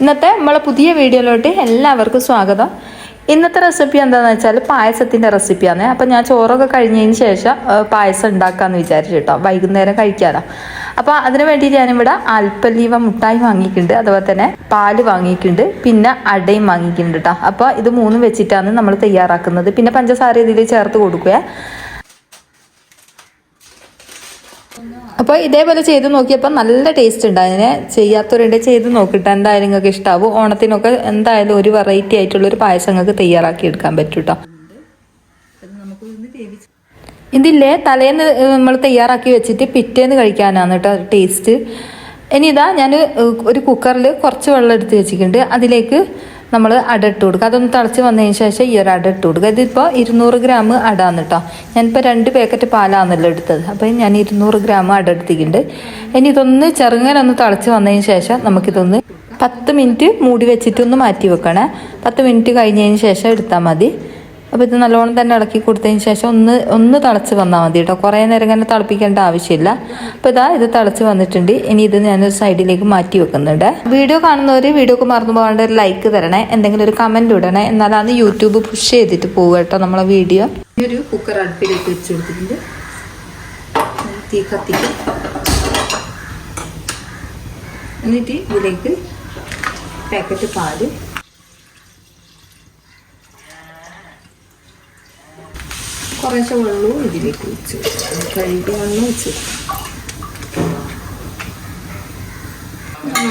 ഇന്നത്തെ നമ്മളെ പുതിയ വീഡിയോയിലോട്ട് എല്ലാവർക്കും സ്വാഗതം. ഇന്നത്തെ റെസിപ്പി എന്താണെന്ന് വെച്ചാൽ പായസത്തിൻ്റെ റെസിപ്പിയാണ്. അപ്പം ഞാൻ ചോറൊക്കെ കഴിഞ്ഞതിന് ശേഷം പായസം ഉണ്ടാക്കാമെന്ന് വിചാരിച്ചു കേട്ടോ, വൈകുന്നേരം കഴിക്കാമല്ലോ. അപ്പോൾ അതിന് വേണ്ടി ഞാനിവിടെ അൽപ്പലീവ മുട്ടായി വാങ്ങിയിട്ടുണ്ട്, അതുപോലെ തന്നെ പാല് വാങ്ങിയിട്ടുണ്ട്, പിന്നെ അടയും വാങ്ങിയിട്ടുണ്ട് കേട്ടോ. അപ്പോൾ ഇത് മൂന്നും വെച്ചിട്ടാണ് നമ്മൾ തയ്യാറാക്കുന്നത്. പിന്നെ പഞ്ചസാര ഇതിൽ ചേർത്ത് കൊടുക്കുക. അപ്പോൾ ഇതേപോലെ ചെയ്ത് നോക്കിയപ്പോൾ നല്ല ടേസ്റ്റ് ഉണ്ട്. അതിനെ ചെയ്യാത്തവരുണ്ട്, ചെയ്ത് നോക്കിയിട്ട് എന്തായാലും നിങ്ങൾക്ക് ഇഷ്ടാവും. ഓണത്തിനൊക്കെ എന്തായാലും ഒരു വെറൈറ്റി ആയിട്ടുള്ളൊരു പായസം നിങ്ങൾക്ക് തയ്യാറാക്കി എടുക്കാൻ പറ്റും കേട്ടോ. ഇതില്ലേ തലേന്ന് നമ്മൾ തയ്യാറാക്കി വെച്ചിട്ട് പിറ്റേന്ന് കഴിക്കാനാണ് കേട്ടോ ടേസ്റ്റ്. ഇനി ഇതാ ഞാൻ ഒരു കുക്കറിൽ കുറച്ച് വെള്ളം എടുത്ത് വെച്ചിട്ടുണ്ട്. അതിലേക്ക് നമ്മൾ അട ഇട്ട് കൊടുക്കുക. അതൊന്ന് തിളച്ച് വന്നതിന് ശേഷം ഈ ഒരു അട ഇട്ട് കൊടുക്കുക. ഇതിപ്പോൾ 200 ഗ്രാം അടാന്ന് കേട്ടോ. ഞാനിപ്പോൾ 2 പാക്കറ്റ് പാലാണല്ലോ എടുത്തത്. അപ്പോൾ ഞാൻ 200 ഗ്രാം അട എടുത്തിട്ടുണ്ട്. ഇനി ഇതൊന്ന് ചെറുങ്ങനൊന്ന് തിളച്ച് വന്നതിന് ശേഷം നമുക്കിതൊന്ന് 10 മിനിറ്റ് മൂടി വെച്ചിട്ടൊന്ന് മാറ്റി വെക്കണേ. 10 മിനിറ്റ് കഴിഞ്ഞതിന് ശേഷം എടുത്താൽ മതി. അപ്പോൾ ഇത് നല്ലോണം തന്നെ ഇളക്കി കൊടുത്തതിന് ശേഷം ഒന്ന് തിളച്ച് വന്നാൽ മതി കേട്ടോ. കുറേ നേരം ഇങ്ങനെ തിളപ്പിക്കേണ്ട ആവശ്യമില്ല. അപ്പോൾ ഇത് തിളച്ച് വന്നിട്ടുണ്ട്. ഇനി ഇത് ഞാനൊരു സൈഡിലേക്ക് മാറ്റി വെക്കുന്നുണ്ട്. വീഡിയോ കാണുന്നവർ വീഡിയോക്ക് മറന്നു പോകാണ്ട് ഒരു ലൈക്ക് തരണേ, എന്തെങ്കിലും ഒരു കമൻറ്റ് ഇടണേ, എന്നാലാണ് യൂട്യൂബ് പുഷ് ചെയ്തിട്ട് പോകുക കേട്ടോ നമ്മളെ വീഡിയോ. ഈ ഒരു കുക്കർ അടുപ്പിലേക്ക് വെച്ച് കൊടുത്തിട്ടുണ്ട്. തീ കത്തിക്കും. എന്നിട്ട് ഇതിലേക്ക് പാക്കറ്റ് പാല്, കുറേശ്ശെ വെള്ളവും ഇതിലേക്ക് വെച്ച് കഴുകി വെള്ളം വെച്ച്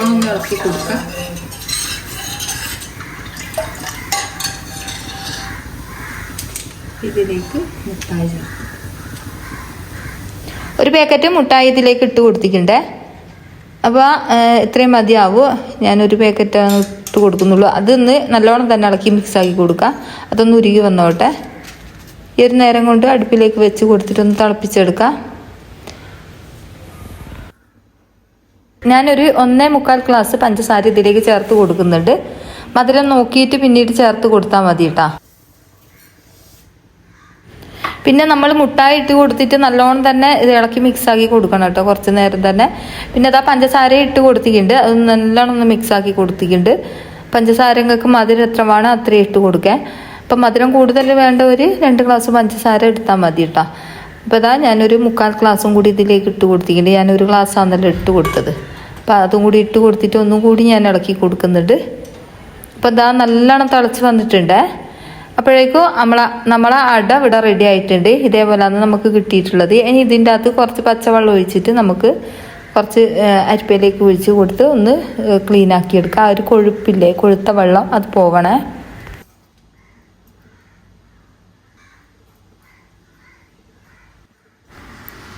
ഒന്ന് ഇളക്കി കൊടുക്കാം. ഇതിലേക്ക് മുട്ടായി ചേർക്കും. ഒരു പാക്കറ്റ് മുട്ടായി ഇതിലേക്ക് ഇട്ട് കൊടുത്തിട്ടുണ്ടേ. അപ്പോൾ ഇത്രയും മതിയാവും. ഞാനൊരു പാക്കറ്റാണ് ഇട്ട് കൊടുക്കുന്നുള്ളൂ. അതൊന്ന് നല്ലോണം തന്നെ ഇളക്കി മിക്സാക്കി കൊടുക്കുക. അതൊന്ന് ഉരുകി വന്നോട്ടെ. ഈ ഒരു നേരം കൊണ്ട് അടുപ്പിലേക്ക് വെച്ച് കൊടുത്തിട്ടൊന്ന് തിളപ്പിച്ചെടുക്കാം. ഞാനൊരു 1.25 ഗ്ലാസ് പഞ്ചസാര ഇതിലേക്ക് ചേർത്ത് കൊടുക്കുന്നുണ്ട്. മധുരം നോക്കിയിട്ട് പിന്നീട് ചേർത്ത് കൊടുത്താൽ മതി കേട്ടോ. പിന്നെ നമ്മൾ മുട്ടായി ഇട്ട് കൊടുത്തിട്ട് നല്ലോണം തന്നെ ഇത് ഇളക്കി മിക്സാക്കി കൊടുക്കണം കേട്ടോ, കുറച്ച് നേരം തന്നെ. പിന്നെ അതാ പഞ്ചസാര ഇട്ട് കൊടുത്തിട്ടുണ്ട്. അത് നല്ലോണം ഒന്ന് മിക്സാക്കി കൊടുത്തിട്ടുണ്ട്. പഞ്ചസാരങ്ങൾക്ക് മധുരം എത്ര വേണം അത്രയും ഇട്ട് കൊടുക്കാൻ. അപ്പം മധുരം കൂടുതൽ വേണ്ട ഒരു 2 ഗ്ലാസ് പഞ്ചസാര എടുത്താൽ മതി കേട്ടോ. അപ്പോൾ ഞാനൊരു 3/4 ഗ്ലാസും കൂടി ഇതിലേക്ക് ഇട്ട് കൊടുത്തിട്ടുണ്ട്. ഞാനൊരു ഗ്ലാസ്സാണല്ലോ ഇട്ട് കൊടുത്തത്. അപ്പോൾ അതും കൂടി ഇട്ട് കൊടുത്തിട്ട് ഒന്നും കൂടി ഞാൻ ഇളക്കി കൊടുക്കുന്നുണ്ട്. അപ്പോൾ നല്ലോണം തിളച്ച് വന്നിട്ടുണ്ട്. അപ്പോഴേക്കും നമ്മളെ അട ഇവിടെ റെഡി ആയിട്ടുണ്ട്. ഇതേപോലെയാണ് നമുക്ക് കിട്ടിയിട്ടുള്ളത്. ഇനി ഇതിൻ്റെ അകത്ത് കുറച്ച് പച്ചവെള്ളം ഒഴിച്ചിട്ട് നമുക്ക് കുറച്ച് അരിപ്പയിലേക്ക് ഒഴിച്ച് കൊടുത്ത് ഒന്ന് ക്ലീൻ ആക്കി എടുക്കുക. ആ ഒരു കൊഴുപ്പില്ലേ, കൊഴുത്ത വെള്ളം അത് പോകണേ.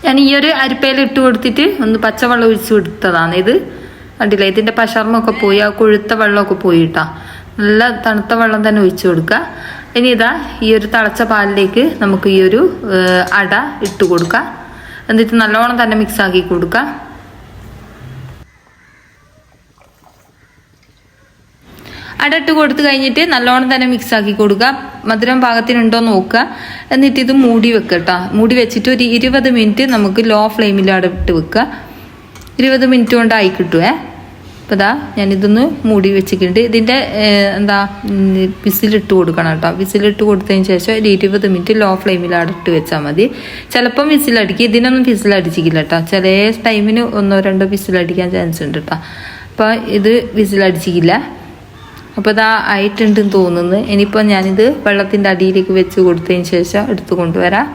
ഞാൻ ഈ ഒരു അരിപ്പയിൽ ഇട്ട് കൊടുത്തിട്ട് ഒന്ന് പച്ചവെള്ളം ഒഴിച്ച് കൊടുത്തതാണ്. ഇത് കണ്ടില്ലേ, ഇതിൻ്റെ പശർമൊക്കെ പോയി, ആ കൊഴുത്ത വെള്ളമൊക്കെ പോയിട്ടാ. നല്ല തണുത്ത വെള്ളം തന്നെ ഒഴിച്ച് കൊടുക്കുക. ഇനി ഈ ഒരു തിളച്ച പാലിലേക്ക് നമുക്ക് ഈ ഒരു അട ഇട്ട് കൊടുക്കുക. എന്നിട്ട് നല്ലോണം തന്നെ മിക്സ് ആക്കി കൊടുക്കുക. അട ഇട്ട് കൊടുത്ത് കഴിഞ്ഞിട്ട് നല്ലോണം തന്നെ മിക്സ് ആക്കി കൊടുക്കുക. മധുരം പാകത്തിനുണ്ടോ നോക്കുക. എന്നിട്ട് ഇത് മൂടി വെക്കുക കേട്ടോ. മൂടി വെച്ചിട്ട് ഒരു 20 മിനിറ്റ് നമുക്ക് ലോ ഫ്ലെയിമിൽ ഇട്ട് വെക്കുക. 20 മിനിറ്റ് കൊണ്ട് ആയി കിട്ടുവേ. അപ്പോൾ ഞാനിതൊന്ന് മൂടി വെച്ചിട്ടുണ്ട്. ഇതിൻ്റെ വിസിലിട്ട് കൊടുക്കണം കേട്ടോ. വിസിലിട്ട് കൊടുത്തതിന് ശേഷം ഒരു 20 മിനിറ്റ് ലോ ഫ്ലെയിമിൽ ഇട്ട് വെച്ചാൽ മതി. ചിലപ്പം വിസിലടിക്കും. ഇതിനൊന്നും വിസിലടിച്ചിട്ടില്ല കേട്ടോ. ചില ടൈമിന് 1-2 വിസിലടിക്കാൻ ചാൻസ് ഉണ്ട് കേട്ടോ. അപ്പോൾ ഇത് വിസിലടിച്ചിട്ടില്ല. അപ്പോൾ ആയിട്ടുണ്ടെന്ന് തോന്നുന്നു. ഇനിയിപ്പോൾ ഞാനിത് വെള്ളത്തിൻ്റെ അടിയിലേക്ക് വെച്ച് കൊടുത്തതിന് ശേഷം എടുത്തു കൊണ്ടുവരാം.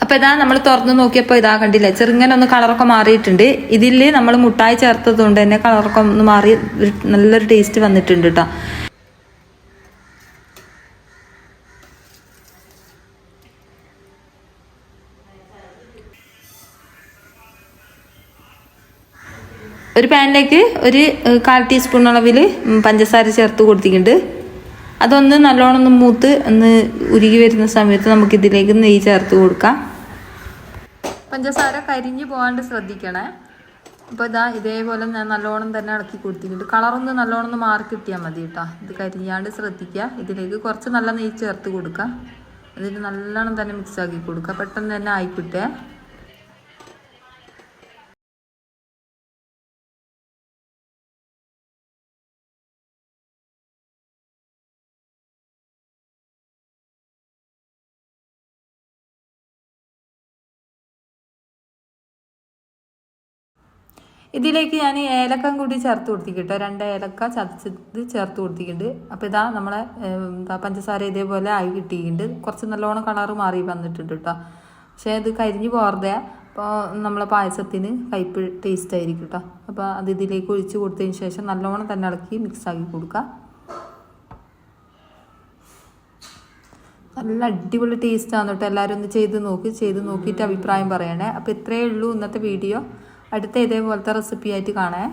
അപ്പോൾ നമ്മൾ തുറന്ന് നോക്കിയപ്പോൾ കണ്ടില്ലേ, ചെറുങ്ങനെ ഒന്ന് കളറൊക്കെ മാറിയിട്ടുണ്ട്. ഇതിൽ നമ്മൾ മുട്ടായി ചേർത്തത് കൊണ്ട് തന്നെ കളറൊക്കെ ഒന്ന് മാറി നല്ലൊരു ടേസ്റ്റ് വന്നിട്ടുണ്ട് കേട്ടോ. ഒരു പാനിലേക്ക് ഒരു 1/4 ടീസ്പൂൺ അളവിൽ പഞ്ചസാര ചേർത്ത് കൊടുത്തിട്ടുണ്ട്. അതൊന്ന് നല്ലോണം ഒന്ന് മൂത്ത് ഒന്ന് ഉരുകി വരുന്ന സമയത്ത് നമുക്കിതിലേക്ക് നെയ്യ് ചേർത്ത് കൊടുക്കാം. പഞ്ചസാര കരിഞ്ഞു പോകാണ്ട് ശ്രദ്ധിക്കണേ. അപ്പോൾ ഇതേപോലെ ഞാൻ നല്ലോണം തന്നെ ഇളക്കി കൊടുത്തിട്ടുണ്ട്. കളറൊന്ന് നല്ലോണം ഒന്ന് മാറി കിട്ടിയാൽ മതി കേട്ടോ. ഇത് കരിഞ്ഞാണ്ട് ശ്രദ്ധിക്കുക. ഇതിലേക്ക് കുറച്ച് നല്ല നെയ്യ് ചേർത്ത് കൊടുക്കുക. എന്നിട്ട് നല്ലോണം തന്നെ മിക്സ് ആക്കി കൊടുക്കുക. പെട്ടെന്ന് തന്നെ ആയിക്കിട്ടേ. ഇതിലേക്ക് ഞാൻ ഏലക്കം കൂടി ചേർത്ത് കൊടുത്തിട്ട് 2 ഏലക്ക ചതച്ചത് ചേർത്ത് കൊടുത്തിട്ടുണ്ട്. അപ്പോൾ ഇതാ നമ്മളെ പഞ്ചസാര ഇതേപോലെ ആയി കിട്ടിയിട്ടുണ്ട്. കുറച്ച് നല്ലോണം കളറ് മാറി വന്നിട്ടുണ്ട് കേട്ടോ. പക്ഷേ അത് കരിഞ്ഞ് പോകാതെ അപ്പോൾ നമ്മളെ പായസത്തിന് കയ്പ്പ് ടേസ്റ്റ് ആയിരിക്കും കേട്ടോ. അപ്പോൾ അത് ഇതിലേക്ക് ഒഴിച്ച് കൊടുത്തതിന് ശേഷം നല്ലോണം തന്നെ ഇളക്കി മിക്സാക്കി കൊടുക്കുക. നല്ല അടിപൊളി ടേസ്റ്റാണ് കേട്ടോ. എല്ലാവരും ഒന്ന് ചെയ്ത് നോക്കിയിട്ട് അഭിപ്രായം പറയണേ. അപ്പോൾ ഇത്രയേ ഉള്ളൂ ഇന്നത്തെ വീഡിയോ. അടുത്ത ഇതേപോലത്തെ റെസിപ്പി ആയിട്ട് കാണാം.